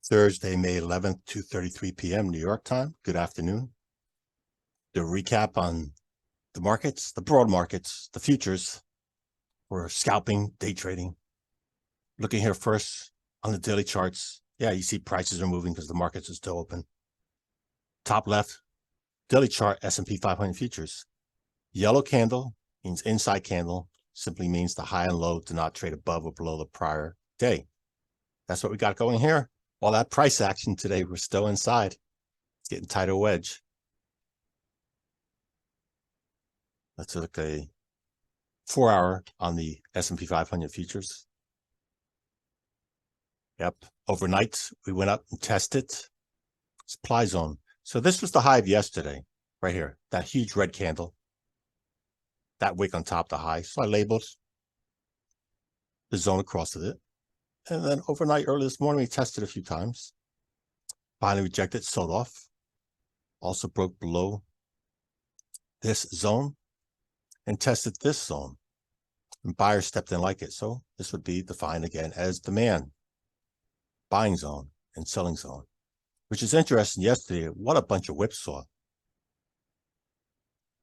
Thursday, May 11th, 2:33 p.m. New York time. Good afternoon. The recap on the markets, the broad markets, the futures. We're scalping, day trading. Looking here first on the daily charts. Yeah, you see prices are moving because the markets are still open. Top left, daily chart, S&P 500 futures. Yellow candle means inside candle, simply means the high and low do not trade above or below the prior day. That's what we got going here. All that price action today, we're still inside. It's getting tighter wedge. Let's look at a 4-hour on the S&P 500 futures. Yep, overnight we went up and tested supply zone. So this was the high of yesterday, right here, that huge red candle. That wick on top, the high. So I labeled the zone across of it. And then overnight, early this morning, we tested a few times. Finally rejected, sold off. Also broke below this zone and tested this zone. And buyers stepped in like it. So this would be defined again as demand, buying zone and selling zone, which is interesting. Yesterday, what a bunch of whipsaw.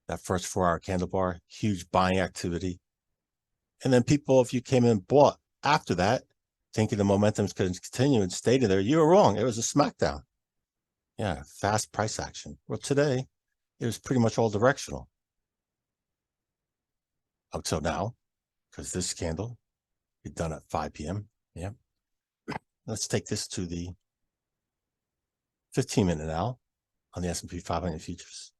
That first 4-hour candle bar, huge buying activity. And then people, if you came in and bought after that, thinking the momentum's going to continue and stayed there, you were wrong. It was a smackdown. Yeah, fast price action. Well, today, it was pretty much all directional. Up till now, because this candle is done at 5 p.m. Yeah. Let's take this to the 15-minute now on the S&P 500 futures.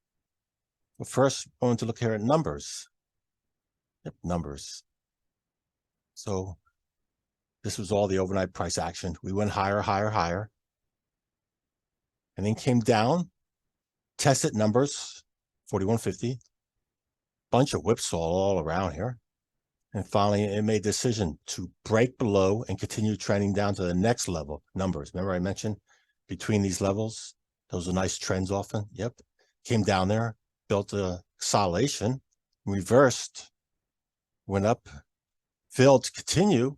But first, we're going to look here at numbers. Yep, numbers. So this was all the overnight price action. We went higher, higher, higher. And then came down, tested numbers, 4150. Bunch of whipsaw all around here. And finally, it made a decision to break below and continue trending down to the next level. Numbers. Remember I mentioned between these levels, those are nice trends often. Yep. Came down there, built a consolidation, reversed, went up, failed to continue,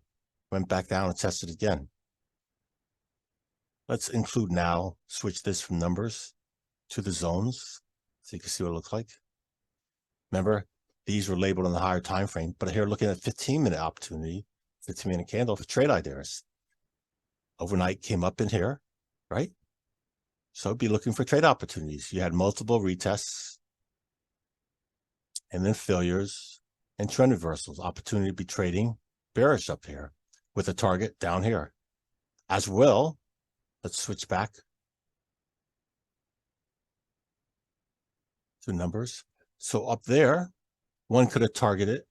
went back down and tested again. Let's include now, switch this from numbers to the zones so you can see what it looks like. Remember, these were labeled on the higher time frame, but here looking at 15-minute opportunity, 15-minute candle for trade ideas. Overnight came up in here, right? So be looking for trade opportunities. You had multiple retests and then failures and trend reversals. Opportunity to be trading bearish up here with a target down here. As well, let's switch back to numbers. So up there, one could have targeted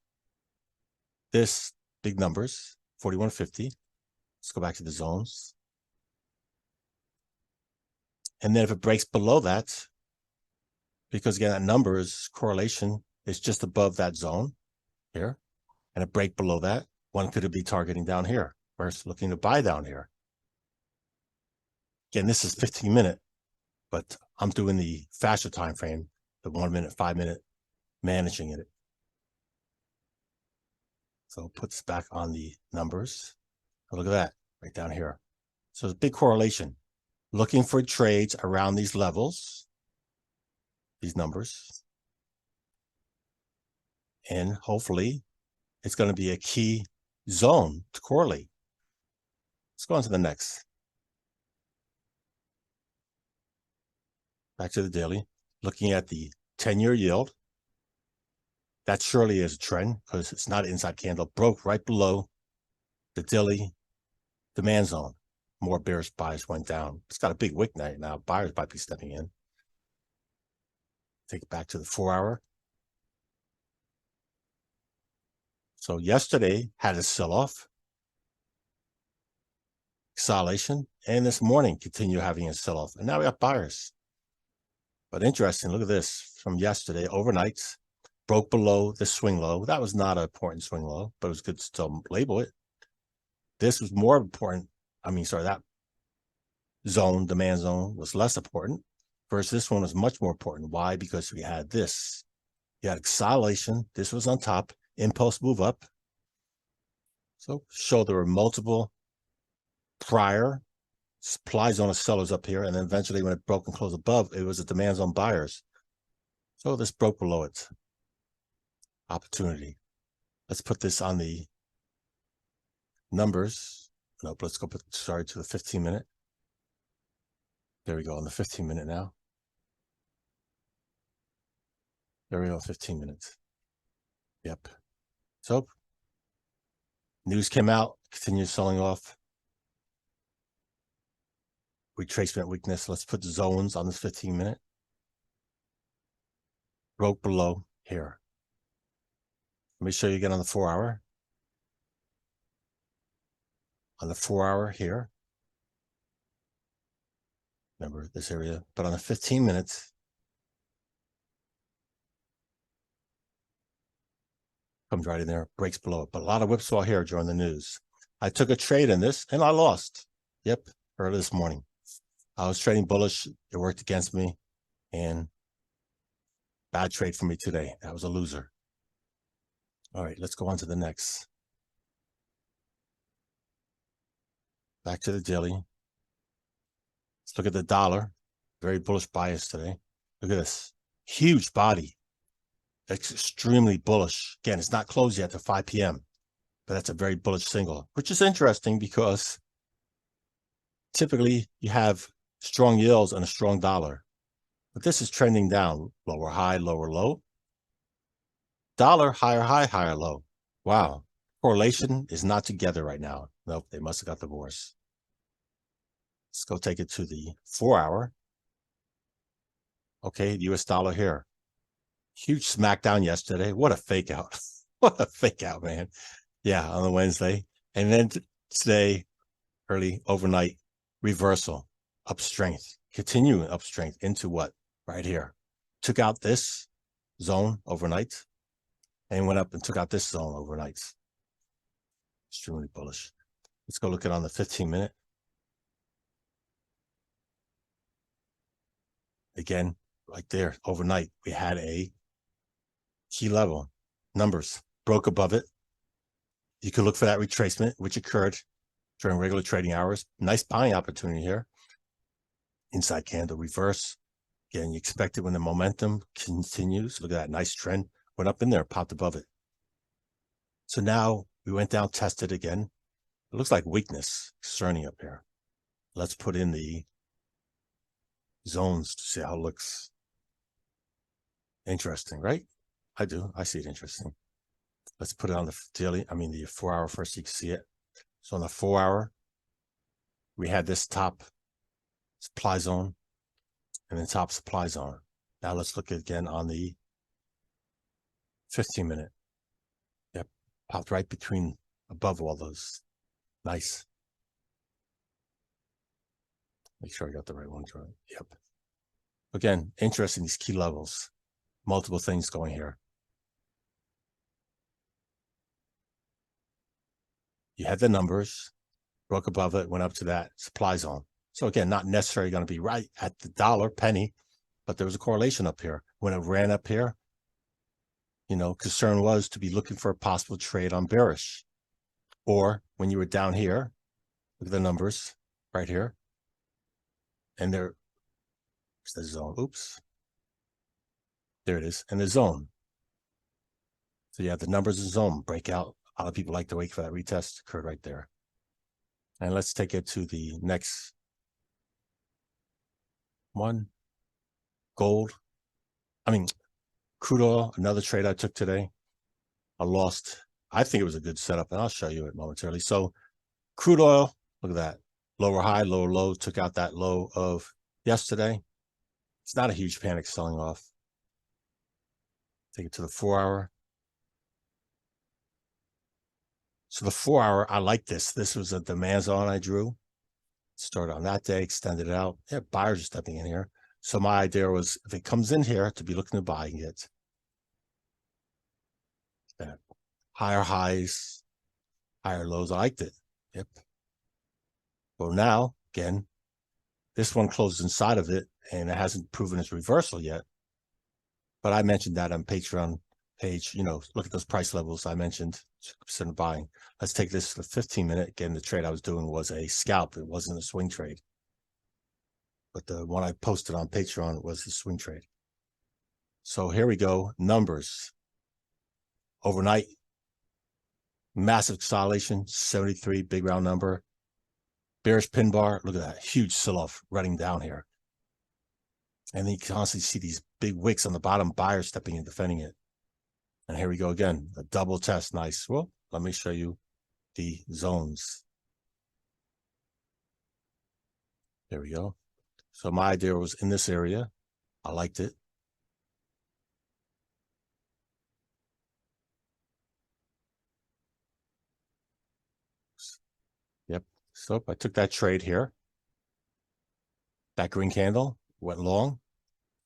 this big numbers, 4150. Let's go back to the zones. And then if it breaks below that, because again, that numbers correlation is just above that zone here, and a break below that, one could be targeting down here versus looking to buy down here. Again, this is 15-minute, but I'm doing the faster time frame, the 1 minute, 5 minute, managing it. So put this back on the numbers. Oh, look at that right down here. So there's a big correlation. Looking for trades around these levels, these numbers. And hopefully it's going to be a key zone to correlate. Let's go on to the next. Back to the daily. Looking at the 10-year yield. That surely is a trend because it's not an inside candle. Broke right below the daily demand zone. More bearish buyers went down. It's got a big wick night now. Buyers might be stepping in. Take it back to the 4-hour. So yesterday had a sell-off, consolidation, and this morning continue having a sell-off. And now we have buyers. But interesting, look at this from yesterday, overnight, broke below the swing low. That was not an important swing low, but it was good to still label it. This was more important. That zone, demand zone, was less important. Versus this one was much more important. Why? Because we had this. You had consolidation. This was on top. Impulse move up. So show there were multiple prior supply zone of sellers up here, and then eventually when it broke and closed above, it was a demand zone buyers. So this broke below it. Opportunity. Let's put this on the numbers. Nope, let's go to the 15-minute. There we go, on the 15-minute now. There we go, 15 minutes. Yep. So news came out, continues selling off. Retracement weakness. Let's put zones on this 15-minute. Broke below here. Let me show you again on the 4-hour. On the 4-hour here. Remember this area, but on the 15 minutes, comes right in there, breaks below it. But a lot of whipsaw here during the news. I took a trade in this and I lost. Yep, early this morning. I was trading bullish. It worked against me, and bad trade for me today. I was a loser. All right, let's go on to the next. Back to the daily. Let's look at the dollar. Very bullish bias today. Look at this. Huge body. It's extremely bullish. Again, it's not closed yet to 5 p.m., but that's a very bullish signal, which is interesting because typically you have strong yields and a strong dollar. But this is trending down. Lower high, lower low. Dollar, higher high, higher low. Wow. Correlation is not together right now. Nope, they must have got divorced. Let's go take it to the 4-hour. Okay, the US dollar here. Huge smackdown yesterday. What a fake out. What a fake out, man. Yeah, on the Wednesday. And then today, early overnight, reversal, up strength, continuing up strength into what? Right here. Took out this zone overnight and went up and took out this zone overnight. Extremely bullish. Let's go look at on the 15-minute. Again, right there, overnight, we had a key level. Numbers broke above it. You could look for that retracement, which occurred during regular trading hours. Nice buying opportunity here. Inside candle reverse. Again, you expect it when the momentum continues. Look at that nice trend. Went up in there, popped above it. So now we went down, tested again. It looks like weakness concerning up here. Let's put in the zones to see how it looks. Interesting, right? I do. I see it interesting. Let's put it on the daily. I mean, the 4-hour first. You can see it. So on the 4-hour, we had this top supply zone and then top supply zone. Now let's look again on the 15-minute. Yep, popped right between above all those. Nice. Make sure I got the right one. Yep. Again, interesting, these key levels. Multiple things going here. You had the numbers, broke above it, went up to that supply zone. So again, not necessarily going to be right at the dollar penny, but there was a correlation up here. When it ran up here, you know, concern was to be looking for a possible trade on bearish. Or when you were down here, look at the numbers right here. And there's the zone. Oops. There it is. And the zone. So you have the numbers and zone breakout. A lot of people like to wait for that retest. Occurred right there. And let's take it to the next one. Gold. I mean, crude oil, another trade I took today. I lost. I think it was a good setup, and I'll show you it momentarily. So crude oil, look at that. Lower high, lower low, took out that low of yesterday. It's not a huge panic selling off. Take it to the 4-hour. So the 4-hour, I like this. This was a demand zone I drew. Started on that day, extended it out. Yeah, buyers are stepping in here. So my idea was if it comes in here to be looking to buy and get that higher highs, higher lows. I liked it. Yep. Well, now, again, this one closes inside of it and it hasn't proven its reversal yet. But I mentioned that on Patreon page, you know, look at those price levels I mentioned, 6% buying. Let's take this to the 15-minute. Again, the trade I was doing was a scalp. It wasn't a swing trade. but the one I posted on Patreon was the swing trade. So here we go. Numbers. Overnight, massive consolidation, 73, big round number. Bearish pin bar. Look at that huge sell-off running down here. And then you constantly see these big wicks on the bottom, buyers stepping in, defending it. And here we go again, a double test. Nice. Well, let me show you the zones. There we go. So my idea was in this area. I liked it. Yep. So I took that trade here. That green candle went long.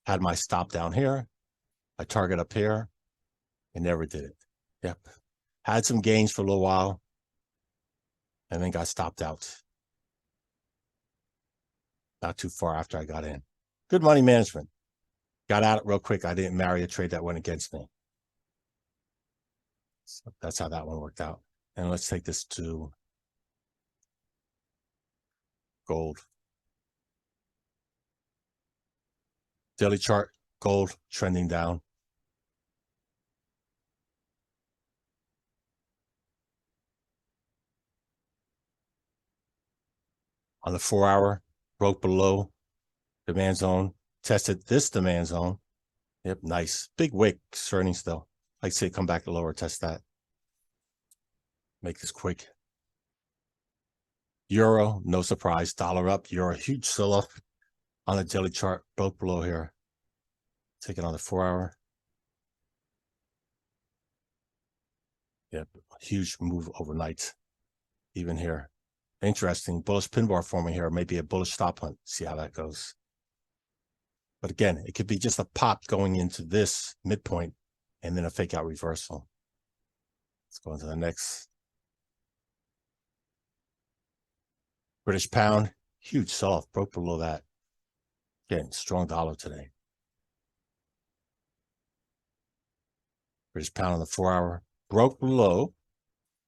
Had my stop down here. My target up here. And never did it. Yep. Had some gains for a little while. And then got stopped out. Not too far after I got in. Good money management. Got out real quick. I didn't marry a trade that went against me. So that's how that one worked out. And let's take this to gold. Daily chart, gold trending down. On the 4 hour, broke below demand zone, tested this demand zone. Yep, nice. Big wick turning still. Like I say, come back lower, test that. Make this quick. Euro, no surprise. Dollar up, euro, huge sell-off on the daily chart, broke below here. Take it on the 4 hour. Yep, huge move overnight. Even here. Interesting. Bullish pin bar forming here. Maybe a bullish stop hunt. See how that goes. But again, it could be just a pop going into this midpoint and then a fake out reversal. Let's go into the next. British pound, huge sell-off, broke below that. Again, strong dollar today. British pound on the 4 hour, broke below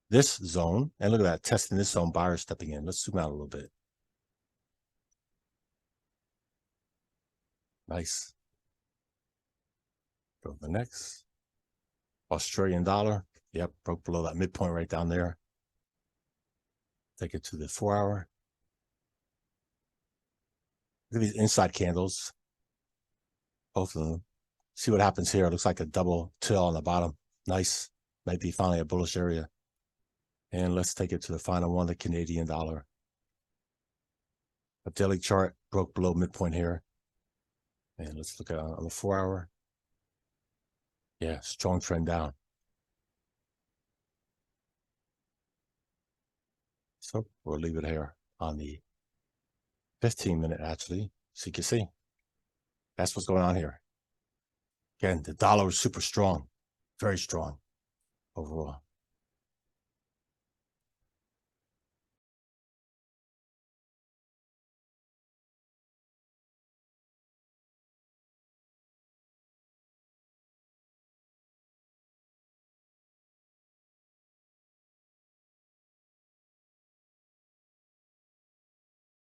this zone. And look at that, testing this zone, buyer stepping in. Let's zoom out a little bit. Nice. Go to the next. Australian dollar. Yep, broke below that midpoint right down there. Take it to the 4 hour. Look at these inside candles. Both of them. See what happens here. It looks like a double tail on the bottom. Nice. Might be finally a bullish area. And let's take it to the final one, the Canadian dollar. A daily chart broke below midpoint here. And let's look at it on the 4 hour. Yeah, strong trend down. So we'll leave it here on the 15-minute actually, so you can see. That's what's going on here. Again, the dollar is super strong, very strong overall.